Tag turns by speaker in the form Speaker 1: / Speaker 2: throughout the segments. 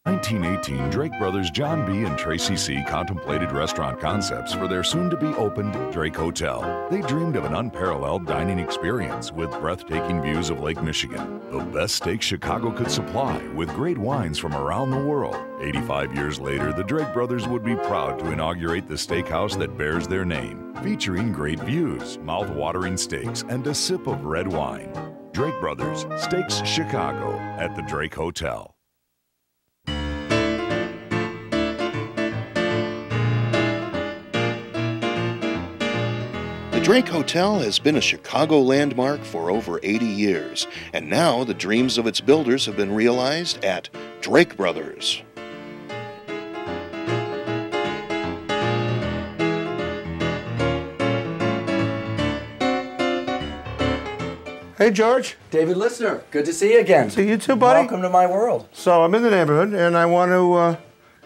Speaker 1: 1918, Drake brothers John B. and Tracy C. contemplated restaurant concepts for their soon-to-be-opened Drake Hotel. They dreamed of an unparalleled dining experience with breathtaking views of Lake Michigan, the best steak Chicago could supply, with great wines from around the world. 85 years later, the Drake brothers would be proud to inaugurate the steakhouse that bears their name, featuring great views, mouth-watering steaks, and a sip of red wine. Drake Brothers Steaks Chicago at the Drake Hotel.
Speaker 2: The Drake Hotel has been a Chicago landmark for over 80 years, and now the dreams of its builders have been realized at Drake Brothers.
Speaker 3: Hey, George.
Speaker 4: David Lissner, good to see you again.
Speaker 3: See you too, buddy.
Speaker 4: Welcome to my world.
Speaker 3: So I'm in the neighborhood, and I want to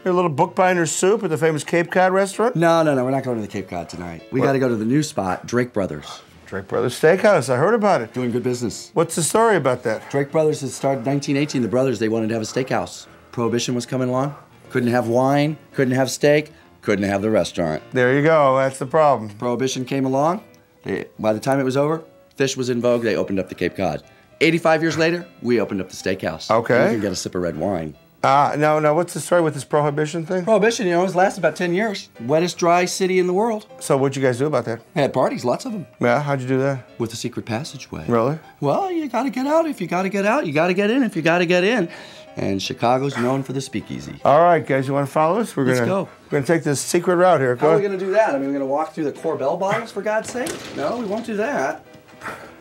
Speaker 3: get a little bookbinder soup at the famous Cape Cod restaurant.
Speaker 4: No, we're not going to the Cape Cod tonight. We got to go to the new spot, Drake Brothers.
Speaker 3: Drake Brothers Steakhouse. I heard about it.
Speaker 4: Doing good business.
Speaker 3: What's the story about that?
Speaker 4: Drake Brothers had started 1918. The brothers, they wanted to have a steakhouse. Prohibition was coming along. Couldn't have wine, couldn't have steak, couldn't have the restaurant.
Speaker 3: There you go. That's the problem.
Speaker 4: Prohibition came along. By the time it was over, fish was in vogue. They opened up the Cape Cod. 85 years later, we opened up the steakhouse.
Speaker 3: Okay.
Speaker 4: You can get a sip of red wine.
Speaker 3: No, what's the story with this prohibition thing?
Speaker 4: Prohibition, it's lasted about 10 years. Wettest dry city in the world.
Speaker 3: So what'd you guys do about that?
Speaker 4: Had parties, lots of them.
Speaker 3: Yeah, how'd you do that?
Speaker 4: With a secret passageway.
Speaker 3: Really?
Speaker 4: Well, you gotta get out if you gotta get out. You gotta get in if you gotta get in. And Chicago's known for the speakeasy.
Speaker 3: All right, guys, you want to follow us?
Speaker 4: Let's go.
Speaker 3: We're gonna take this secret route here.
Speaker 4: How are we gonna do that? I mean, we're gonna walk through the Corbel bottles, for God's sake? No, we won't do that.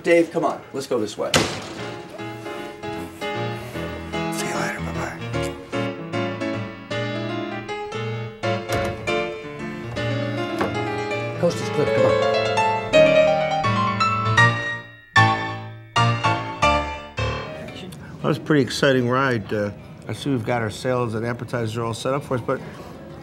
Speaker 4: Dave, come on, let's go this way.
Speaker 3: See you later, bye-bye.
Speaker 4: Coast is clear, come on.
Speaker 3: That was a pretty exciting ride. I see we've got our sales and appetizers all set up for us, but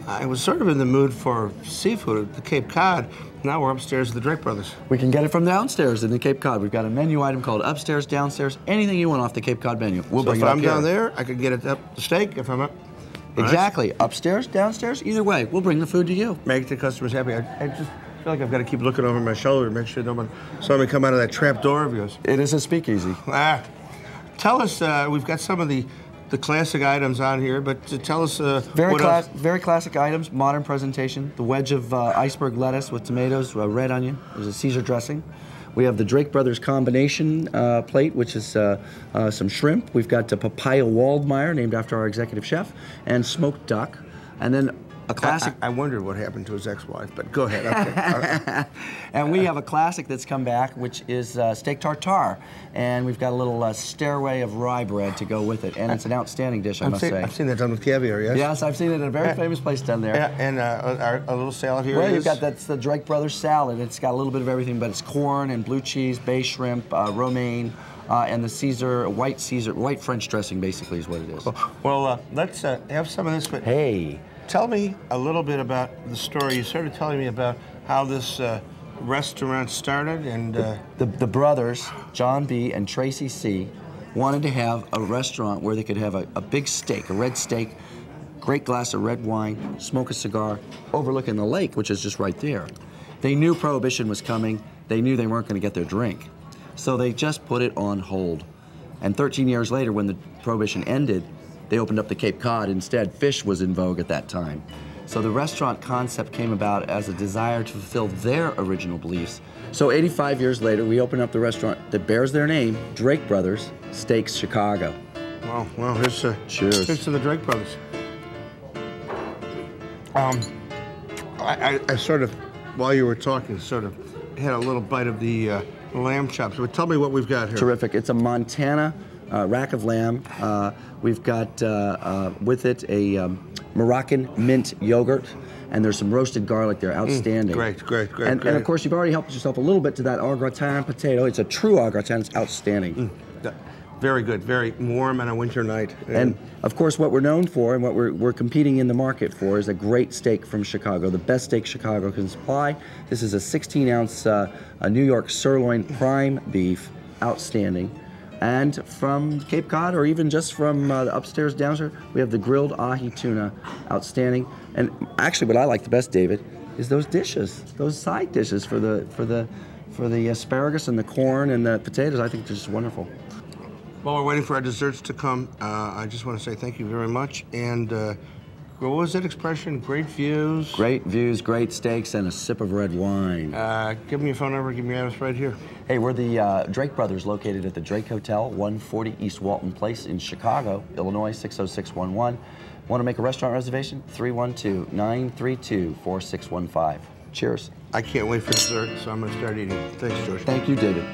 Speaker 3: I was sort of in the mood for seafood at the Cape Cod. Now we're upstairs at the Drake Brothers.
Speaker 4: We can get it from downstairs in the Cape Cod. We've got a menu item called upstairs, downstairs, anything you want off the Cape Cod menu. We'll bring it up
Speaker 3: if I'm
Speaker 4: here.
Speaker 3: down there, I could get it up the steak if I'm up.
Speaker 4: Exactly.
Speaker 3: Right.
Speaker 4: Upstairs, downstairs, either way. We'll bring the food to you.
Speaker 3: Make the customers happy. I just feel like I've got to keep looking over my shoulder to make sure somebody come out of that trap door of yours.
Speaker 4: It is a speakeasy.
Speaker 3: Tell us, we've got some of the classic items on here, but tell us
Speaker 4: very classic items, modern presentation. The wedge of iceberg lettuce with tomatoes, red onion. There's a Caesar dressing. We have the Drake Brothers combination plate, which is some shrimp. We've got papaya Waldmeyer, named after our executive chef, and smoked duck. And then a classic.
Speaker 3: I wondered what happened to his ex-wife, but go ahead. Okay.
Speaker 4: And we have a classic that's come back, which is steak tartare. And we've got a little stairway of rye bread to go with it. And it's an outstanding dish, I must say.
Speaker 3: I've seen that done with caviar, yes?
Speaker 4: Yes, I've seen it at a very famous place down there.
Speaker 3: Yeah, and a little salad here.
Speaker 4: Well, you've got that's the Drake Brothers salad. It's got a little bit of everything, but it's corn and blue cheese, bay shrimp, romaine, and the white French dressing, basically, is what it is.
Speaker 3: Well, let's have some of this. But
Speaker 4: hey.
Speaker 3: Tell me a little bit about the story. You started telling me about how this restaurant started, and
Speaker 4: the brothers, John B. and Tracy C., wanted to have a restaurant where they could have a big steak, a red steak, great glass of red wine, smoke a cigar, overlooking the lake, which is just right there. They knew Prohibition was coming. They knew they weren't going to get their drink. So they just put it on hold. And 13 years later, when the Prohibition ended, they opened up the Cape Cod. Instead, fish was in vogue at that time. So the restaurant concept came about as a desire to fulfill their original beliefs. So 85 years later, we opened up the restaurant that bears their name, Drake Brothers Steaks Chicago.
Speaker 3: Well, here's
Speaker 4: cheers.
Speaker 3: Here's to the Drake Brothers. I sort of, while you were talking, sort of had a little bite of the lamb chops. But tell me what we've got here.
Speaker 4: Terrific. It's a Montana rack of lamb. We've got with it a Moroccan mint yogurt, and there's some roasted garlic there. Outstanding.
Speaker 3: Great.
Speaker 4: And of course, you've already helped yourself a little bit to that au gratin potato. It's a true au gratin. It's outstanding.
Speaker 3: Very good. Very warm on a winter night.
Speaker 4: And of course, what we're known for and what we're competing in the market for is a great steak from Chicago, the best steak Chicago can supply. This is a 16-ounce New York sirloin prime beef. Outstanding. And from Cape Cod, or even just from the upstairs, downstairs, we have the grilled ahi tuna, outstanding. And actually, what I like the best, David, is those dishes, those side dishes for the asparagus and the corn and the potatoes. I think they're just wonderful.
Speaker 3: While we're waiting for our desserts to come, I just want to say thank you very much. And what was that expression? Great views?
Speaker 4: Great views, great steaks, and a sip of red wine.
Speaker 3: Give me your phone number, give me your address right here.
Speaker 4: Hey, we're the Drake Brothers, located at the Drake Hotel, 140 East Walton Place in Chicago, Illinois, 60611. Want to make a restaurant reservation? 312-932-4615. Cheers.
Speaker 3: I can't wait for dessert, so I'm going to start eating. Thanks, George.
Speaker 4: Thank you, David.